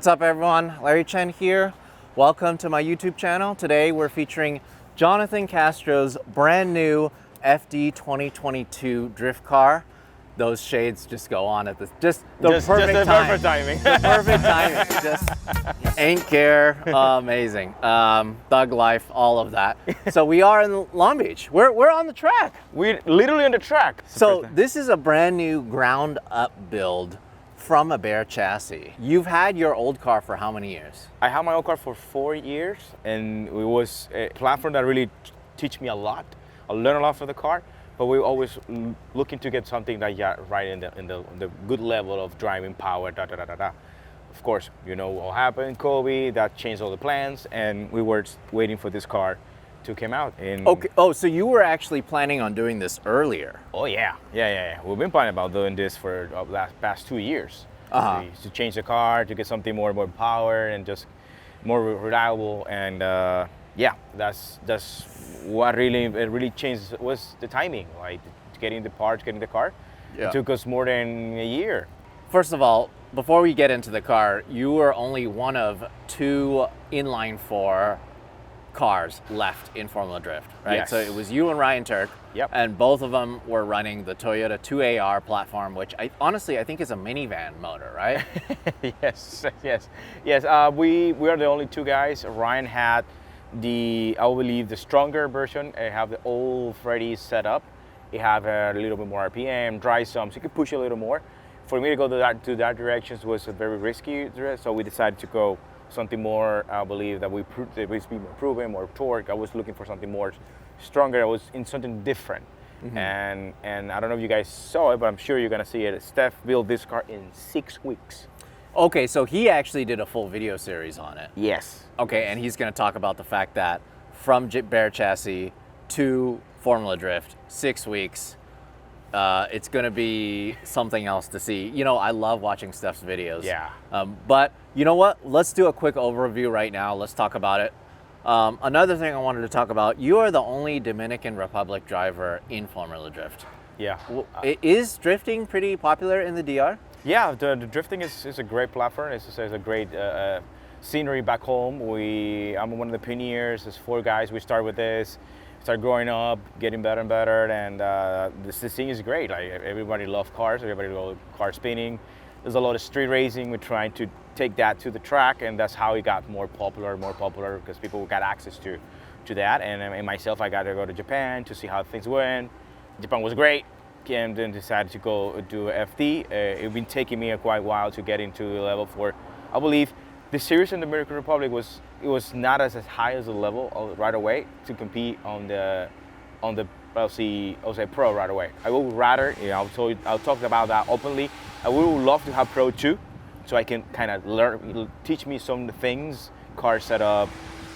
What's up everyone? Larry Chen here. Welcome to my YouTube channel. Today we're featuring Jhonnattan Castro's brand new FD 2022 drift car. Those shades just go on at the perfect timing. The perfect timing. Just ain't care. Amazing. Thug life, all of that. So we are in Long Beach. We're on the track. We're literally on the track. So this is a brand new ground up build from a bare chassis. You've had your old car for how many years? I had my old car for 4 years, and it was a platform that really teach me a lot. I learned a lot from the car, but we're always looking to get something that right in the good level of driving power. Of course, you know what happened, COVID, that changed all the plans, and we were waiting for this car to come out. Okay. Oh, so you were actually planning on doing this earlier? Oh yeah. We've been planning about doing this for the past 2 years. To change the car, to get something more power and just more reliable. And yeah, that's what really changed was the timing, like getting the parts, getting the car. Yeah. It took us more than a year. First of all, before we get into the car, you were only one of 2 inline 4 cars left in Formula Drift, right? Yes. So it was you and Ryan Turk, yep. And both of them were running the Toyota 2AR platform, which honestly I think is a minivan motor, right? Yes. We are the only 2 guys. Ryan had I believe the stronger version. I have the old Freddy setup. It have a little bit more RPM, dry sum, so you could push a little more. For me to go to that direction was a very risky, so we decided to go something more, I believe that we speed more proven, more torque. I was looking for something more stronger. I was in something different. Mm-hmm. And I don't know if you guys saw it, but I'm sure you're gonna see it. Steph built this car in 6 weeks. Okay, so he actually did a full video series on it. Yes. Okay, and he's gonna talk about the fact that from bare chassis to Formula Drift, 6 weeks, it's gonna be something else to see. You know, I love watching Steph's videos. Yeah. But you know what? Let's do a quick overview right now. Let's talk about it. Another thing I wanted to talk about, you are the only Dominican Republic driver in Formula Drift. Yeah. Is drifting pretty popular in the DR? Yeah, the drifting is a great platform. It's a great scenery back home. I'm one of the pioneers. There's 4 guys. We start with this. Start growing up, getting better and better, and this thing is great. Like everybody loves cars, everybody loves car spinning. There's a lot of street racing. We're trying to take that to the track, and that's how it got more popular because people got access to that. And myself, I got to go to Japan to see how things went. Japan was great, and then decided to go do FD. It's been taking me quite a while to get into the level 4. I believe the series in the Dominican Republic was not as high as the level right away to compete on the I'll say Pro right away. I would rather, I'll talk about that openly. I would love to have Pro 2, so I can kind of teach me some of the things, car setup,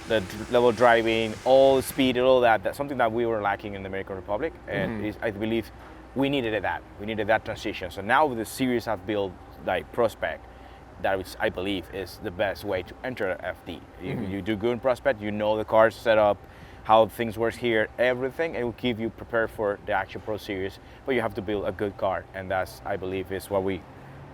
the level driving, all the speed, all that. That's something that we were lacking in the Dominican Republic, and I believe we needed that. We needed that transition. So now the series have built like Prospect. That which I believe is the best way to enter FD. You do good in Prospect, you know the car's set up, how things work here, everything. It will keep you prepared for the actual Pro Series, but you have to build a good car, and that's, I believe, is what we're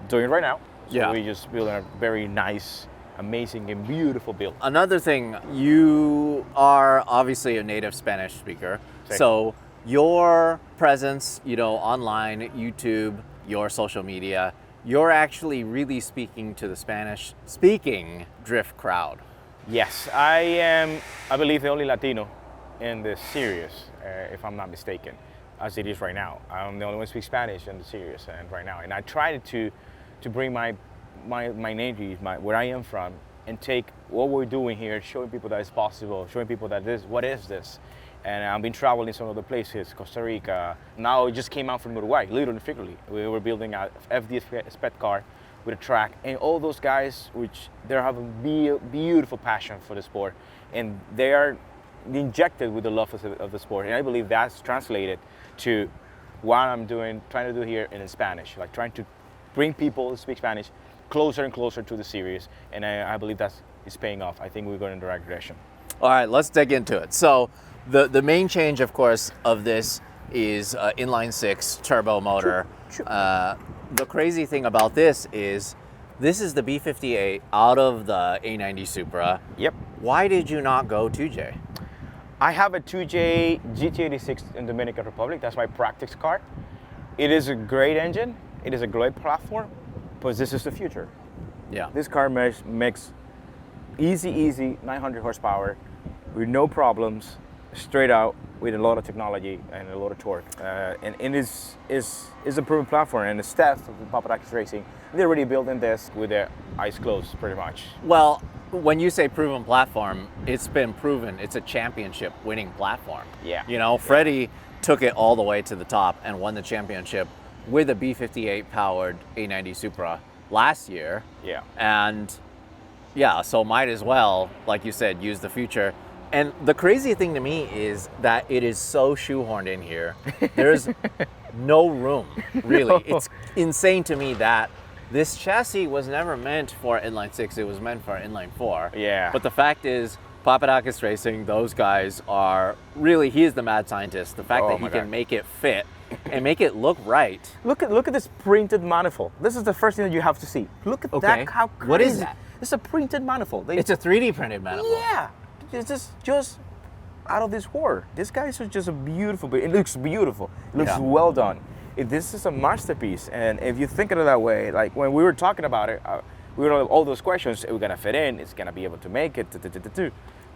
doing right now. So yeah. We just build a very nice, amazing, and beautiful build. Another thing, you are obviously a native Spanish speaker, so your presence, online, YouTube, your social media, you're actually really speaking to the Spanish-speaking drift crowd. Yes, I am, I believe, the only Latino in the series, if I'm not mistaken, as it is right now. I'm the only one who speaks Spanish in the series right now. And I tried to bring my native, where I am from, and take what we're doing here, showing people that it's possible, showing people that what is this? And I've been traveling some other places, Costa Rica. Now it just came out from Uruguay, literally, figuratively. We were building a FD spec car with a track, and all those guys, which they have a beautiful passion for the sport, and they are injected with the love of the sport. And I believe that's translated to what I'm trying to do here in Spanish, like trying to bring people who speak Spanish closer and closer to the series. And I believe that's paying off. I think we're going in the right direction. All right, let's dig into it. So the main change, of course, of this is inline 6 turbo motor. The crazy thing about this is This is the B58 out of the A90 Supra. Yep. Why did you not go 2J? I have a 2J GT86 in Dominican Republic. That's my practice car. It is a great engine. It is a great platform, but this is the future. Yeah. This car makes easy 900 horsepower with no problems, straight out with a lot of technology and a lot of torque. And it is a proven platform. And the staff of Papadakis Racing, they're already building this with their eyes closed, pretty much. Well, when you say proven platform, it's been proven. It's a championship winning platform. Yeah. You know, Freddie took it all the way to the top and won the championship with a B58 powered A90 Supra last year. Yeah. And yeah, so might as well, like you said, use the future. And the crazy thing to me is that it is so shoehorned in here. There's no room, really. No. It's insane to me that this chassis was never meant for inline 6, it was meant for inline 4. Yeah. But the fact is, Papadakis Racing, those guys are really, he is the mad scientist. The fact that he can make it fit and make it look right. Look at this printed manifold. This is the first thing that you have to see. Look at that, how crazy. What is that? It's a printed manifold. It's a 3D printed manifold. Yeah. It's just out of this world. This guy is just a beautiful, it looks beautiful. It looks well done. This is a masterpiece. And if you think of it that way, like when we were talking about it, we were all those questions, we're gonna fit in, it's gonna be able to make it,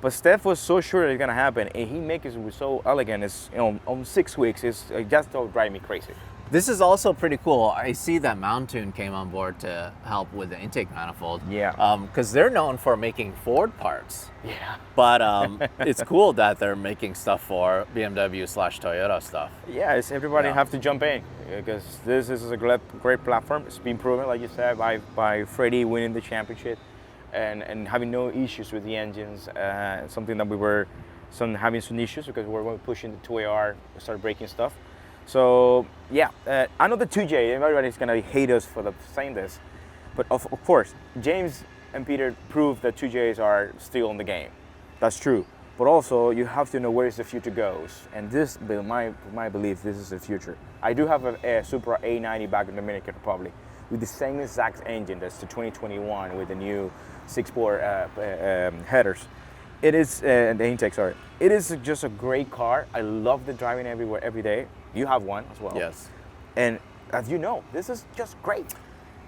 But Steph was so sure that it's gonna happen, and he makes it so elegant. It's, you know, on 6 weeks, it just don't drive me crazy. This is also pretty cool. I see that Mountoon came on board to help with the intake manifold. Yeah. Because they're known for making Ford parts. Yeah. But it's cool that they're making stuff for BMW/Toyota stuff. Yeah, it's everybody have to jump in because this is a great platform. It's been proven, like you said, by Freddie winning the championship and having no issues with the engines. Something that we were having some issues because we were pushing the 2AR, we started breaking stuff. So yeah, I know the 2J, everybody's gonna hate us for saying this, but of course, James and Peter proved that 2Js are still in the game. That's true. But also, you have to know where the future goes. And this, my belief, this is the future. I do have a Supra A90 back in the Dominican Republic with the same exact engine. That's the 2021 with the new 6-bore headers. It is, the intake, sorry. It is just a great car. I love the driving everywhere, every day. You have one as well. Yes. And as you know, this is just great.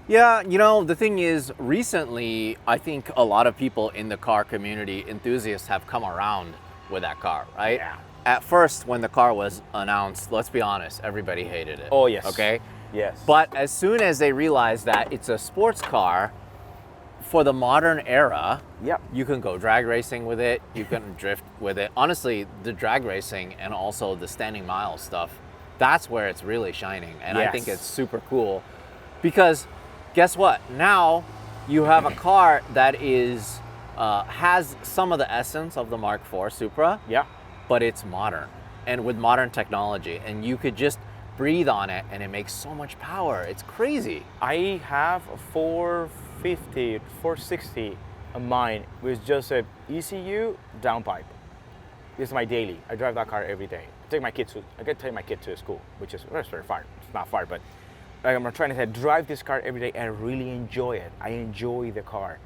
Yeah, you know, the thing is, recently, I think a lot of people in the car community, enthusiasts, have come around with that car, right? Yeah. At first, when the car was announced, let's be honest, everybody hated it. Oh, yes. Okay? Yes. But as soon as they realized that it's a sports car for the modern era, you can go drag racing with it, you can drift with it. Honestly, the drag racing and also the standing mile stuff, that's where it's really shining. And I think it's super cool because guess what? Now you have a car that is has some of the essence of the Mark IV Supra, but it's modern and with modern technology, and you could just breathe on it and it makes so much power. It's crazy. I have a 450, 460 of mine with just a ECU downpipe. This is my daily. I drive that car every day. I get to take my kid to school, which is very far. It's not far, but I'm trying to say, drive this car every day and I really enjoy it. I enjoy the car.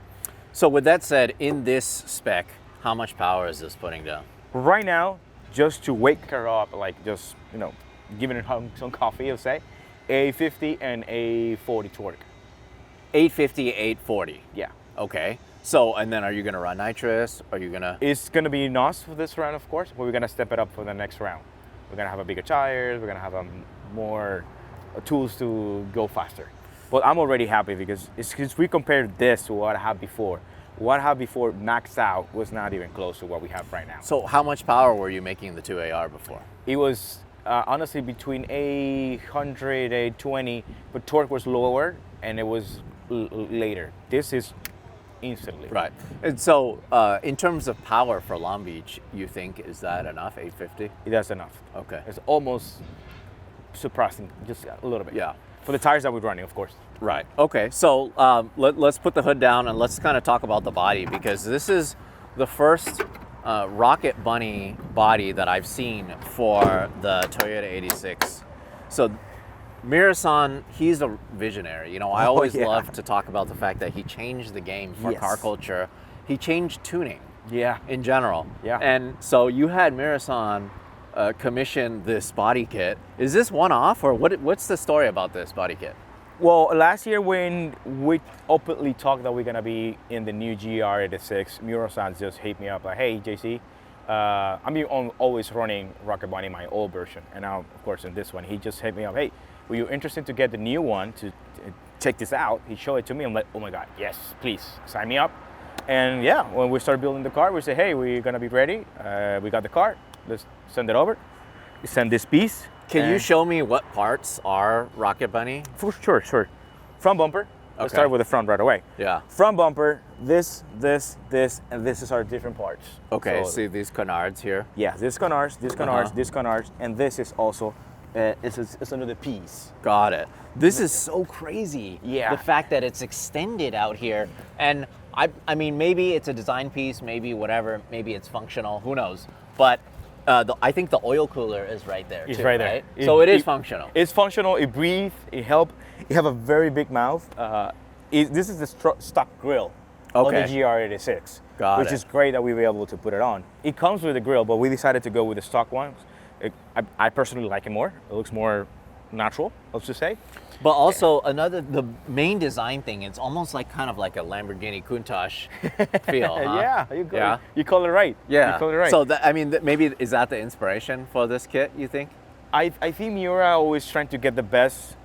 So with that said, in this spec, how much power is this putting down? Right now, just to wake her up, like just, you know, giving her some coffee, I'll say, A50 and A40 torque. 850, 840. Yeah. Okay. So, and then are you going to run nitrous? Are you going to? It's going to be NOS for this round, of course, but we're going to step it up for the next round. We're going to have a bigger tires. We're going to have more tools to go faster. But I'm already happy because we compared this to what I had before. What I had before maxed out was not even close to what we have right now. So how much power were you making the 2AR before? It was honestly between 800, 820, but torque was lower and it was later. This is instantly. Right. And so in terms of power for Long Beach, you think, is that enough, 850? That's enough. Okay. It's almost surprising, just a little bit. Yeah. For the tires that we're running, of course. Right. Okay. So let's put the hood down and let's kind of talk about the body, because this is the first Rocket Bunny body that I've seen for the Toyota 86. So Mirasan, he's a visionary. You know, I always yeah. love to talk about the fact that he changed the game for Yes. car culture. He changed tuning Yeah. in general. Yeah. And so you had Mirasan commission this body kit. Is this one-off, or what's the story about this body kit? Well, last year when we openly talked that we're gonna be in the new GR86, Murasan just hit me up like, hey, JC, I'm always running Rocket Bunny, my old version, and now, of course, in this one, he just hit me up, hey, were you interested to get the new one to check this out? He showed it to me. I'm like, oh my God, yes, please sign me up. And yeah, when we start building the car, we say, hey, we're gonna be ready. We got the car. Let's send it over. We send this piece. Can you show me what parts are Rocket Bunny? For sure, sure. Front bumper. Let's Okay. start with the front right away. Yeah. Front bumper. This, and this is our different parts. Okay, So, see these canards here? yeah, this canards, Uh-huh. this canards, and this is also it's another piece. Got it. This is so crazy. Yeah. The fact that it's extended out here. And I mean, maybe it's a design piece, maybe whatever, maybe it's functional, who knows. But I think the oil cooler is right there It's too, right there. So it is functional. It's functional. It breathes. It helps. You have a very big mouth. This is the stock grill on Okay. the GR86, Got which it. is great that we were able to put it on. It comes with the grill, but we decided to go with the stock ones. I personally like it more. It looks more natural, let's just say. But also the main design thing, it's almost like kind of like a Lamborghini Countach feel, huh? Yeah, you call it right. Yeah. You call it right. So I mean, maybe is that the inspiration for this kit, you think? I think Miura always trying to get the best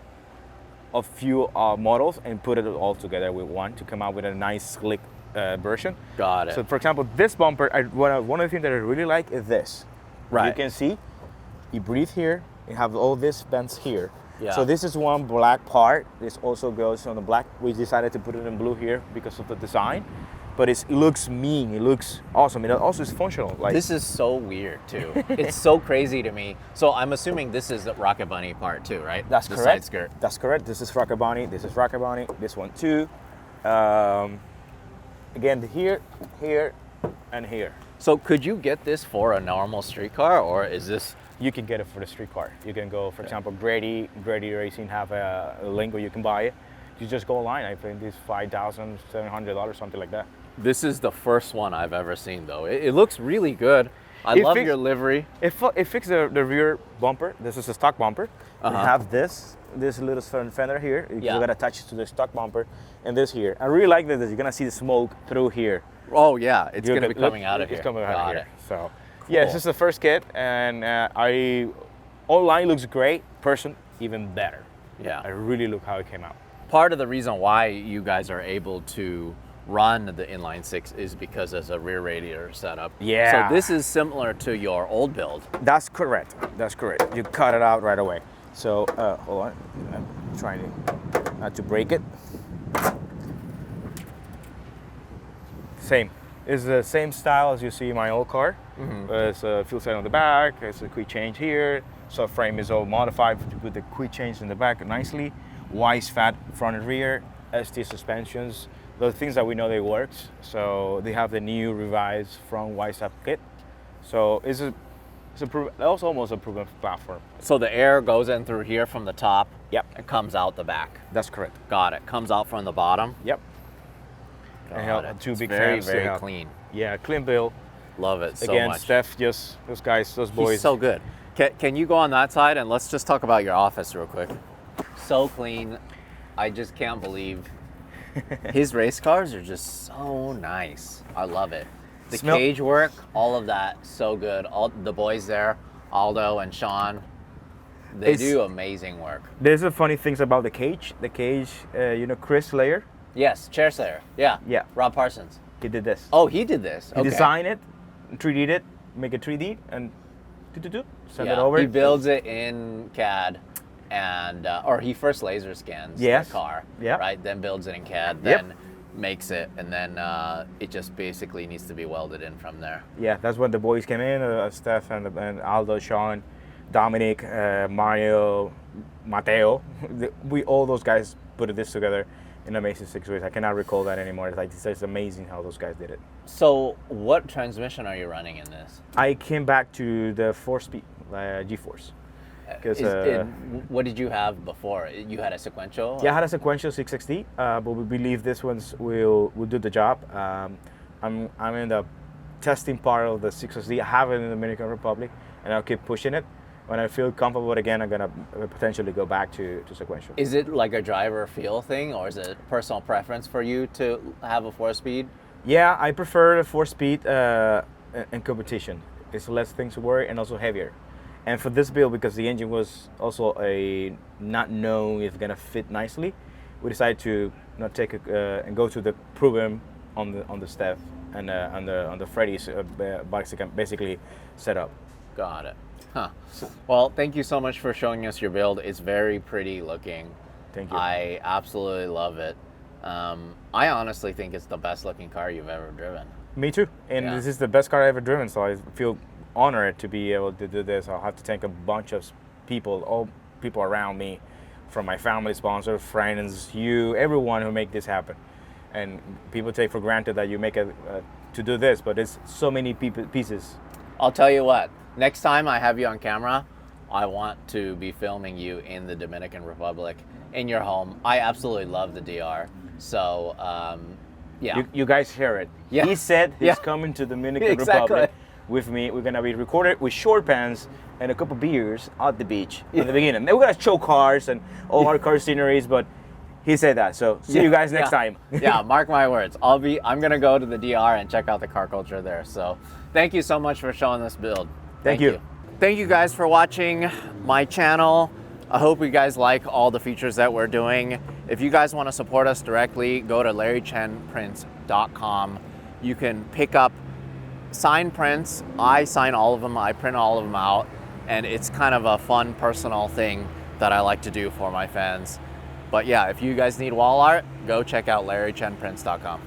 of few models and put it all together with one to come out with a nice slick version. Got it. So for example, this bumper, one of the things that I really like is this. Right. You can see, you breathe here, you have all these vents here. Yeah. So this is one black part. This also goes on the black. We decided to put it in blue here because of the design. But it looks mean, it looks awesome. It also is functional. Like This is so weird too. It's so crazy to me. So I'm assuming this is the Rocket Bunny part too, right? That's the correct. Side skirt. That's correct. This is Rocket Bunny. This is Rocket Bunny. This one too. Again, here, and here. So could you get this for a normal street car, or is this? You can get it for the street car. You can go, for example, Grady Racing have a link where you can buy it. You just go online. I think it's $5,700, something like that. This is the first one I've ever seen, though. It looks really good. I love your livery. It fixed the rear bumper. This is a stock bumper. We have this little fender here. Yeah. You're gonna attach it to the stock bumper, and this here. I really like that you're gonna see the smoke through here. Oh yeah, it's You're going to be gonna- coming out of here. It's coming out Got of here. it. So, yeah, this is the first kit, and online looks great. Person, even better. Yeah. I really look how it came out. Part of the reason why you guys are able to run the inline six is because there's a rear radiator setup. Yeah. So this is similar to your old build. That's correct. That's correct. You cut it out right away. So, hold on. I'm trying to not to break it. Same. It's the same style as you see in my old car. It's a fuel set on the back. It's a quick change here. Subframe is all modified with the quick change in the back nicely. Wise fat front and rear. ST suspensions. The things that we know they works. So they have the new revised front Wise up kit. So it's also almost a proven platform. So the air goes in through here from the top. Yep. And comes out the back. That's correct. Got it. Comes out from the bottom. Yep. Got it. Two It's big very, fans to very have. clean. Yeah, clean build. Love it so Again, much. Steph, just those guys, those boys. He's so good. Can you go on that side and let's just talk about your office real quick. So clean. I just can't believe his race cars are just so nice. I love it. The cage work, all of that, so good. All the boys there, Aldo and Sean, they do amazing work. There's a funny things about the cage. The cage, Chris Layer, Yes, Chair Slayer. Yeah. Yeah. Rob Parsons. he did this. Oh, he did this. He Okay. designed it, 3D'd it, make it 3D, and send it over. He builds it in CAD, and or he first laser scans the car, Yeah. right? Then builds it in CAD, Yep. then makes it, and then it just basically needs to be welded in from there. Yeah, that's when the boys came in, Steph and Aldo, Sean, Dominic, Mario, Mateo. All those guys put this together in amazing 6 ways. I cannot recall that anymore. It's just amazing how those guys did it. So what transmission are you running in this? I came back to the 4-speed G-Force. What did you have before? You had a sequential? Yeah, I had a sequential 660, but we believe this one's will do the job. I'm in the testing part of the 660. I have it in the Dominican Republic, and I'll keep pushing it. When I feel comfortable again, I'm gonna potentially go back to sequential. Is it like a driver feel thing, or is it personal preference for you to have a 4-speed? Yeah, I prefer the 4-speed in competition. It's less things to worry and also heavier. And for this build, because the engine was also not known if it's gonna fit nicely, we decided to not take and go to the proven on the Steph and on the Freddy's basically set up. Got it. Huh. Well, thank you so much for showing us your build. It's very pretty looking. Thank you. I absolutely love it. I honestly think it's the best looking car you've ever driven. Me too. And this is the best car I've ever driven, so I feel honored to be able to do this. I'll have to thank a bunch of people, all people around me, from my family, sponsors, friends, you, everyone who make this happen. And people take for granted that you make to do this, but it's so many pieces. I'll tell you what, next time I have you on camera, I want to be filming you in the Dominican Republic, in your home. I absolutely love the DR. So, yeah. You guys hear it. Yeah. He said he's coming to the Dominican Republic with me. We're gonna be recorded with short pants and a couple beers at the beach at the beginning. Then we're gonna show cars and all our car sceneries, but he said that. So see you guys next time. Yeah, mark my words. I'm gonna go to the DR and check out the car culture there. So thank you so much for showing this build. Thank you. Thank you guys for watching my channel. I hope you guys like all the features that we're doing. If you guys want to support us directly, go to larrychenprints.com. You can pick up signed prints. I sign all of them. I print all of them out. And it's kind of a fun, personal thing that I like to do for my fans. But yeah, if you guys need wall art, go check out larrychenprints.com.